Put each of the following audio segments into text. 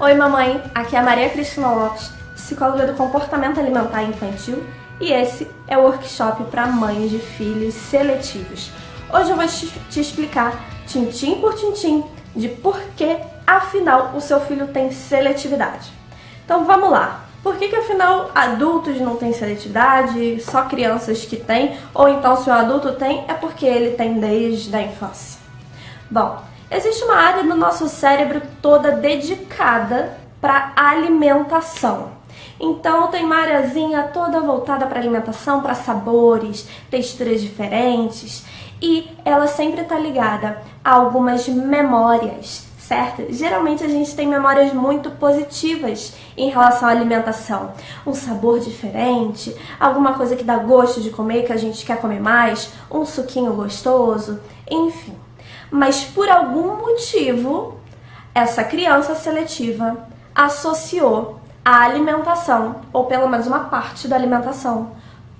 Oi mamãe, aqui é a Maria Cristina Lopes, psicóloga do comportamento alimentar infantil, e esse é o workshop para mães de filhos seletivos. Hoje eu vou te explicar, tintim por tintim, de por que afinal o seu filho tem seletividade. Então vamos lá, por que afinal adultos não têm seletividade, só crianças que têm, ou então se o adulto tem, é porque ele tem desde a infância? Bom, existe uma área do nosso cérebro toda dedicada para alimentação. Então tem uma areazinha toda voltada para alimentação, para sabores, texturas diferentes, e ela sempre está ligada a algumas memórias, certo? Geralmente a gente tem memórias muito positivas em relação à alimentação. Um sabor diferente, alguma coisa que dá gosto de comer, que a gente quer comer mais, um suquinho gostoso, enfim. Mas por algum motivo, essa criança seletiva associou a alimentação, ou pelo menos uma parte da alimentação,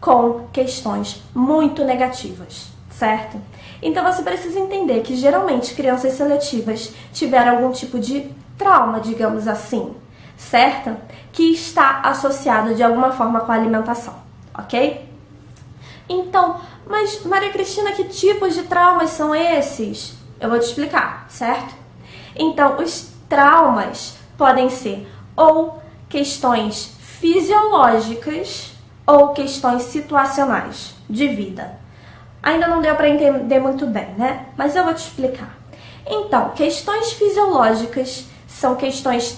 com questões muito negativas, certo? Então você precisa entender que geralmente crianças seletivas tiveram algum tipo de trauma, digamos assim, certo? Que está associado de alguma forma com a alimentação, ok? Então, mas Maria Cristina, que tipos de traumas são esses? Eu vou te explicar, certo? Então, os traumas podem ser ou questões fisiológicas ou questões situacionais de vida. Ainda não deu para entender muito bem, né? Mas eu vou te explicar. Então, questões fisiológicas são questões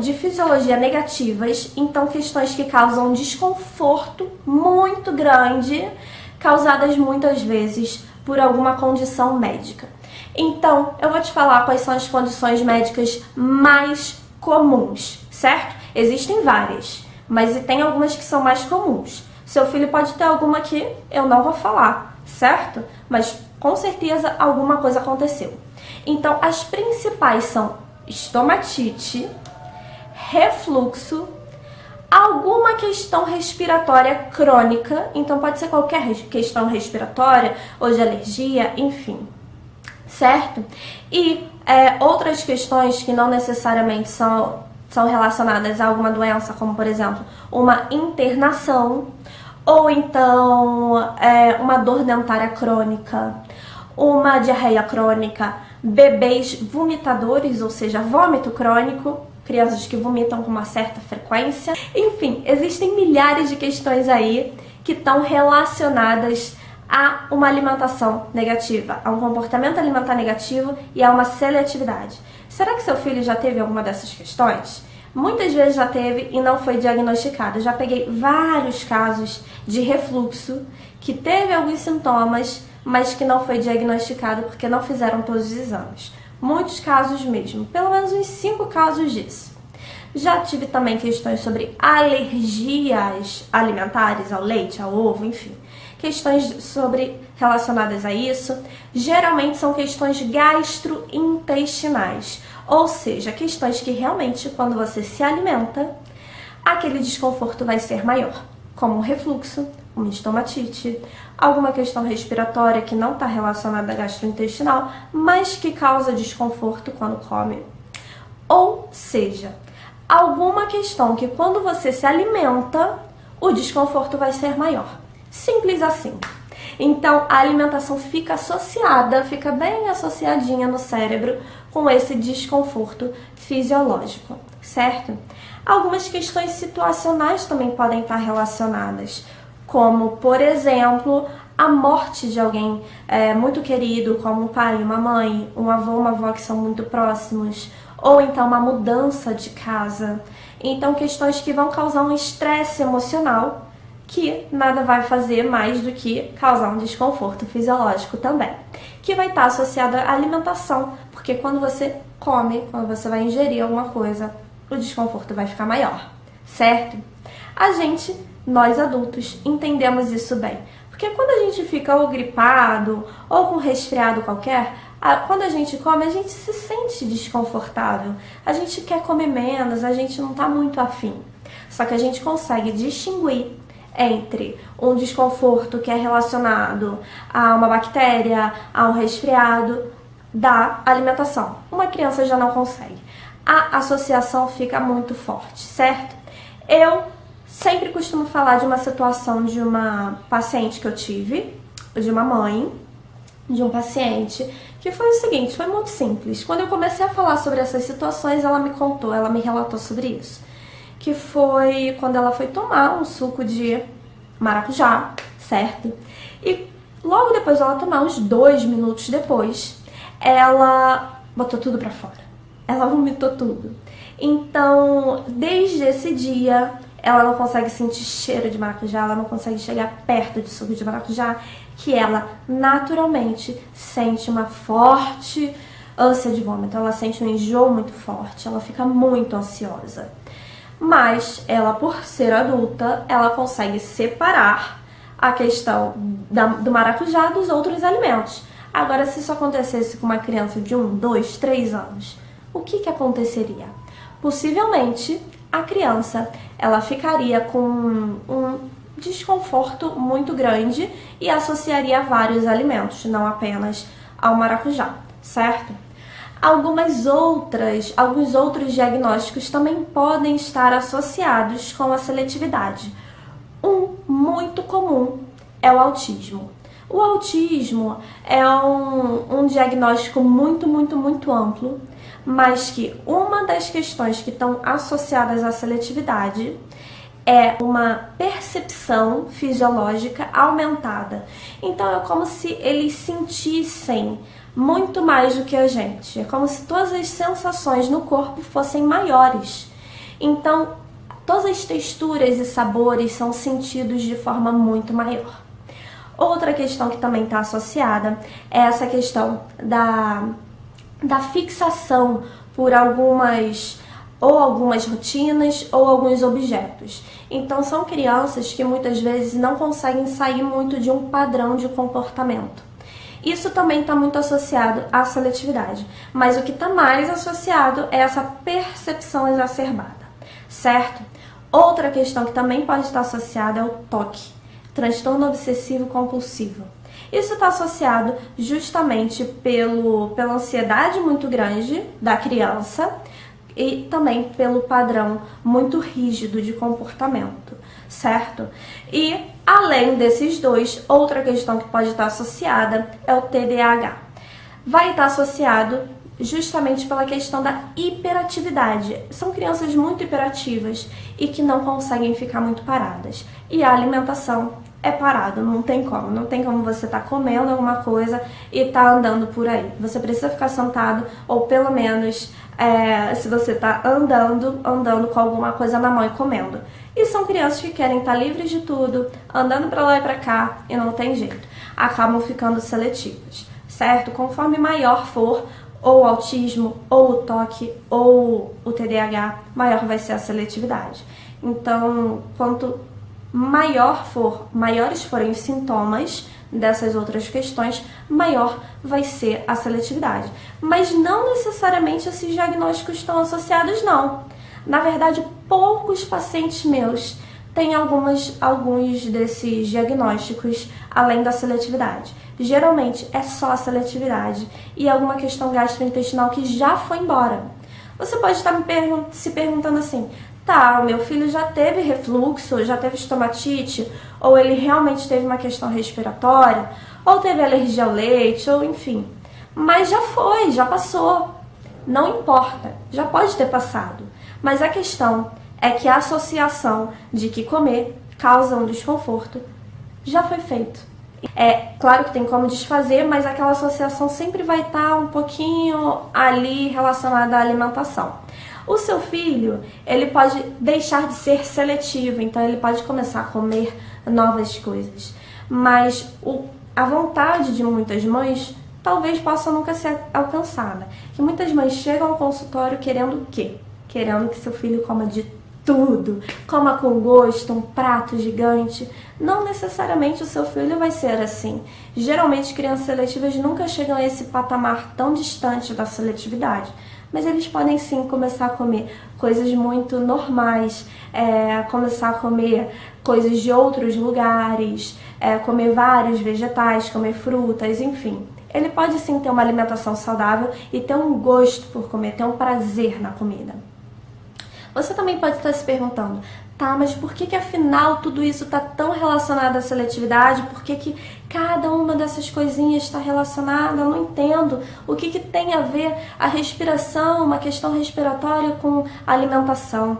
de fisiologia negativas, então questões que causam desconforto muito grande, causadas muitas vezes por alguma condição médica. Então, eu vou te falar quais são as condições médicas mais comuns, certo? Existem várias, mas tem algumas que são mais comuns. Seu filho pode ter alguma que eu não vou falar, certo? Mas com certeza alguma coisa aconteceu. Então, as principais são estomatite, refluxo, alguma questão respiratória crônica, então pode ser qualquer questão respiratória ou de alergia, enfim, certo? E outras questões que não necessariamente são relacionadas a alguma doença, como por exemplo, uma internação, ou então uma dor dentária crônica, uma diarreia crônica, bebês vomitadores, ou seja, vômito crônico, crianças que vomitam com uma certa frequência. Enfim, existem milhares de questões aí que estão relacionadas a uma alimentação negativa, a um comportamento alimentar negativo e a uma seletividade. Será que seu filho já teve alguma dessas questões? Muitas vezes já teve e não foi diagnosticado. Já peguei vários casos de refluxo que teve alguns sintomas, mas que não foi diagnosticado porque não fizeram todos os exames. Muitos casos mesmo, pelo menos uns 5 casos disso. Já tive também questões sobre alergias alimentares ao leite, ao ovo, enfim. Questões relacionadas a isso, geralmente são questões gastrointestinais, ou seja, questões que realmente, quando você se alimenta, aquele desconforto vai ser maior, como um refluxo, uma estomatite, alguma questão respiratória que não está relacionada à gastrointestinal, mas que causa desconforto quando come. Ou seja, alguma questão que quando você se alimenta, o desconforto vai ser maior. Simples assim. Então, a alimentação fica bem associadinha no cérebro com esse desconforto fisiológico, certo? Algumas questões situacionais também podem estar relacionadas, como, por exemplo, a morte de alguém muito querido, como um pai, uma mãe, um avô, uma avó que são muito próximos, ou então uma mudança de casa. Então, questões que vão causar um estresse emocional, que nada vai fazer mais do que causar um desconforto fisiológico também, que vai estar associado à alimentação, porque quando você come, quando você vai ingerir alguma coisa, o desconforto vai ficar maior, certo? Nós adultos, entendemos isso bem, porque quando a gente fica ou gripado ou com resfriado qualquer, quando a gente come, a gente se sente desconfortável, a gente quer comer menos, a gente não está muito afim, só que a gente consegue distinguir entre um desconforto que é relacionado a uma bactéria, a um resfriado, da alimentação. Uma criança já não consegue. a associação fica muito forte, certo? Eu sempre costumo falar de uma situação de uma paciente que eu tive, de uma mãe, de um paciente, que foi o seguinte, foi muito simples. Quando eu comecei a falar sobre essas situações, ela me contou, ela me relatou sobre isso. Que foi quando ela foi tomar um suco de maracujá, certo? E logo depois dela tomar, uns 2 minutos depois, ela botou tudo pra fora. Ela vomitou tudo. Então, desde esse dia, ela não consegue sentir cheiro de maracujá, ela não consegue chegar perto de suco de maracujá, que ela naturalmente sente uma forte ânsia de vômito, ela sente um enjoo muito forte, ela fica muito ansiosa. Mas ela, por ser adulta, ela consegue separar a questão do maracujá dos outros alimentos. Agora, se isso acontecesse com uma criança de 1, 2, 3 anos, o que aconteceria? Possivelmente, a criança ela ficaria com um desconforto muito grande e associaria a vários alimentos, não apenas ao maracujá, certo? Alguns outros diagnósticos também podem estar associados com a seletividade. Um muito comum é o autismo. O autismo é um diagnóstico muito amplo, mas que uma das questões que estão associadas à seletividade é uma percepção fisiológica aumentada. Então é como se eles sentissem muito mais do que a gente. É como se todas as sensações no corpo fossem maiores. Então, todas as texturas e sabores são sentidos de forma muito maior. Outra questão que também está associada é essa questão da fixação por algumas rotinas ou alguns objetos. Então, são crianças que muitas vezes não conseguem sair muito de um padrão de comportamento. Isso também está muito associado à seletividade, mas o que está mais associado é essa percepção exacerbada, certo? Outra questão que também pode estar associada é o TOC, transtorno obsessivo compulsivo. Isso está associado justamente pela ansiedade muito grande da criança e também pelo padrão muito rígido de comportamento, certo? E além desses dois, outra questão que pode estar associada é o TDAH. Vai estar associado justamente pela questão da hiperatividade. São crianças muito hiperativas e que não conseguem ficar muito paradas. E a alimentação é parada, não tem como você tá comendo alguma coisa e tá andando por aí. Você precisa ficar sentado ou pelo menos se você tá andando com alguma coisa na mão e comendo. E são crianças que querem estar livres de tudo, andando pra lá e pra cá e não tem jeito. Acabam ficando seletivas, certo? Conforme maior for ou o autismo, ou o TOC, ou o TDAH, maior vai ser a seletividade. Então, quanto maiores forem os sintomas dessas outras questões, maior vai ser a seletividade. Mas não necessariamente esses diagnósticos estão associados, não. Na verdade, poucos pacientes meus têm alguns desses diagnósticos além da seletividade. Geralmente é só a seletividade e alguma questão gastrointestinal que já foi embora. Você pode estar se perguntando assim: tá, o meu filho já teve refluxo, já teve estomatite, ou ele realmente teve uma questão respiratória, ou teve alergia ao leite, ou enfim. Mas já foi, já passou. Não importa, já pode ter passado. Mas a questão é que a associação de que comer causa um desconforto já foi feito. É claro que tem como desfazer, mas aquela associação sempre vai estar um pouquinho ali relacionada à alimentação. O seu filho, ele pode deixar de ser seletivo, então ele pode começar a comer novas coisas. Mas a vontade de muitas mães talvez possa nunca ser alcançada. Que muitas mães chegam ao consultório querendo o quê? Querendo que seu filho coma de tudo, coma com gosto, um prato gigante. Não necessariamente o seu filho vai ser assim. Geralmente, crianças seletivas nunca chegam a esse patamar tão distante da seletividade. Mas eles podem sim começar a comer coisas muito normais, começar a comer coisas de outros lugares, comer vários vegetais, comer frutas, enfim. ele pode sim ter uma alimentação saudável e ter um gosto por comer, ter um prazer na comida. Você também pode estar se perguntando, tá, mas por que afinal tudo isso está tão relacionado à seletividade? Por que cada uma dessas coisinhas está relacionada? Eu não entendo. O que tem a ver a respiração, uma questão respiratória com a alimentação?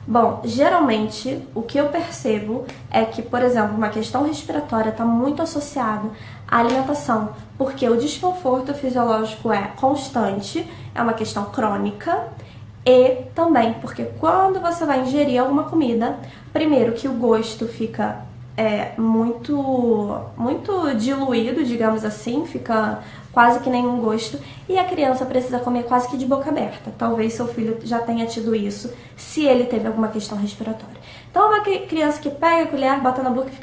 Bom, geralmente o que eu percebo é que, por exemplo, uma questão respiratória está muito associada à alimentação, porque o desconforto fisiológico é constante, é uma questão crônica. E também porque quando você vai ingerir alguma comida, primeiro que o gosto fica muito diluído, digamos assim, fica quase que nenhum gosto, e a criança precisa comer quase que de boca aberta. Talvez seu filho já tenha tido isso, se ele teve alguma questão respiratória. Então é uma criança que pega a colher, bota na boca e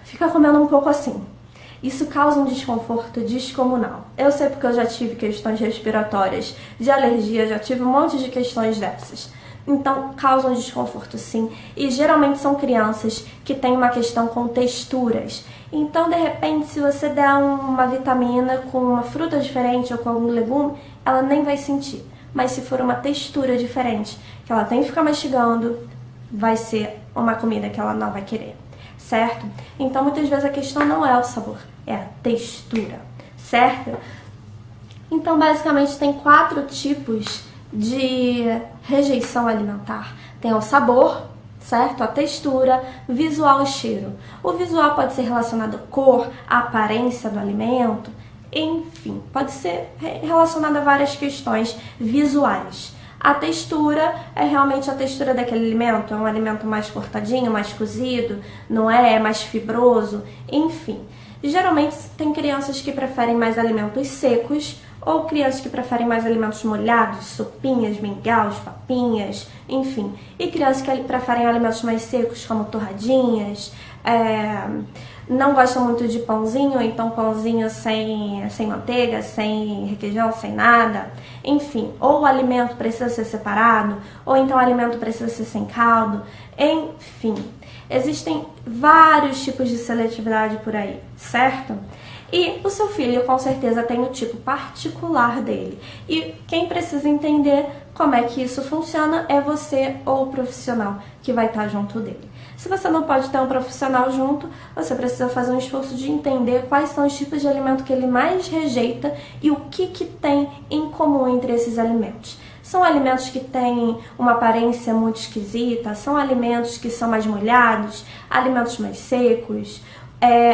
fica comendo um pouco assim. Isso causa um desconforto descomunal. Eu sei porque eu já tive questões respiratórias, de alergia, já tive um monte de questões dessas. Então, causa um desconforto sim. E geralmente são crianças que têm uma questão com texturas. Então, de repente, se você der uma vitamina com uma fruta diferente ou com algum legume, ela nem vai sentir. Mas se for uma textura diferente, que ela tem que ficar mastigando, vai ser uma comida que ela não vai querer. Certo? Então, muitas vezes a questão não é o sabor, é a textura, certo? Então, basicamente, tem 4 tipos de rejeição alimentar. Tem o sabor, certo? A textura, visual e cheiro. O visual pode ser relacionado à cor, à aparência do alimento, enfim, pode ser relacionado a várias questões visuais. A textura é realmente a textura daquele alimento, é um alimento mais cortadinho, mais cozido, não é? É mais fibroso, enfim. Geralmente tem crianças que preferem mais alimentos secos ou crianças que preferem mais alimentos molhados, sopinhas, mingaus, papinhas, enfim. E crianças que preferem alimentos mais secos, como torradinhas, não gostam muito de pãozinho, então pãozinho sem manteiga, sem requeijão, sem nada. Enfim, ou o alimento precisa ser separado, ou então o alimento precisa ser sem caldo. Enfim, existem vários tipos de seletividade por aí, certo? E o seu filho com certeza tem o tipo particular dele. E quem precisa entender como é que isso funciona é você ou o profissional que vai estar junto dele. Se você não pode ter um profissional junto, você precisa fazer um esforço de entender quais são os tipos de alimento que ele mais rejeita e o que tem em comum entre esses alimentos. São alimentos que têm uma aparência muito esquisita, são alimentos que são mais molhados, alimentos mais secos,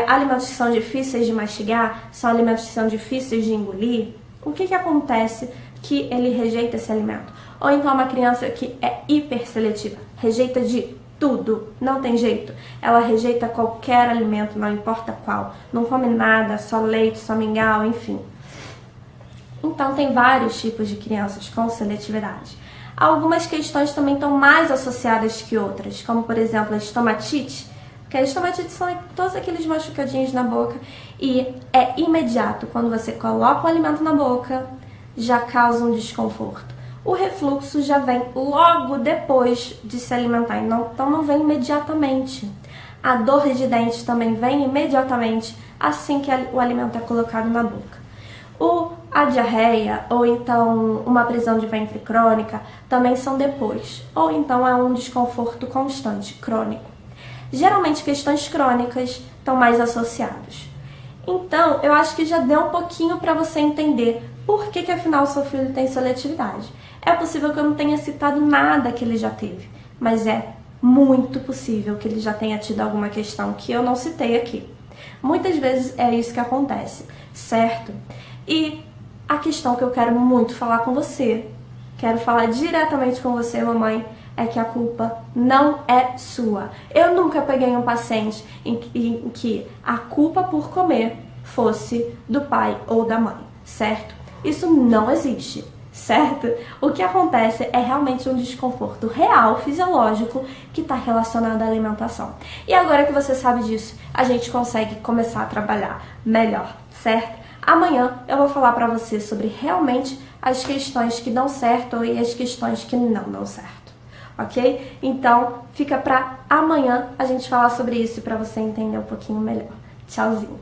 alimentos que são difíceis de mastigar, são alimentos que são difíceis de engolir. O que acontece que ele rejeita esse alimento? Ou então uma criança que é hiperseletiva, rejeita de tudo, não tem jeito. Ela rejeita qualquer alimento, não importa qual. Não come nada, só leite, só mingau, enfim. Então tem vários tipos de crianças com seletividade. Algumas questões também estão mais associadas que outras, como por exemplo a estomatite, porque a estomatite são todos aqueles machucadinhos na boca e é imediato. Quando você coloca o alimento na boca, já causa um desconforto. O refluxo já vem logo depois de se alimentar, então não vem imediatamente. A dor de dente também vem imediatamente assim que o alimento é colocado na boca. A diarreia ou então uma prisão de ventre crônica também são depois, ou então é um desconforto constante, crônico. Geralmente questões crônicas estão mais associadas. Então, eu acho que já deu um pouquinho para você entender por que afinal seu filho tem seletividade. É possível que eu não tenha citado nada que ele já teve, mas é muito possível que ele já tenha tido alguma questão que eu não citei aqui. Muitas vezes é isso que acontece, certo? E a questão que eu quero muito falar com você, quero falar diretamente com você, mamãe, é que a culpa não é sua. Eu nunca peguei um paciente em que a culpa por comer fosse do pai ou da mãe, certo? Isso não existe, certo? O que acontece é realmente um desconforto real, fisiológico, que está relacionado à alimentação. E agora que você sabe disso, a gente consegue começar a trabalhar melhor, certo? Amanhã eu vou falar para você sobre realmente as questões que dão certo e as questões que não dão certo, ok? Então, fica para amanhã a gente falar sobre isso para você entender um pouquinho melhor. Tchauzinho!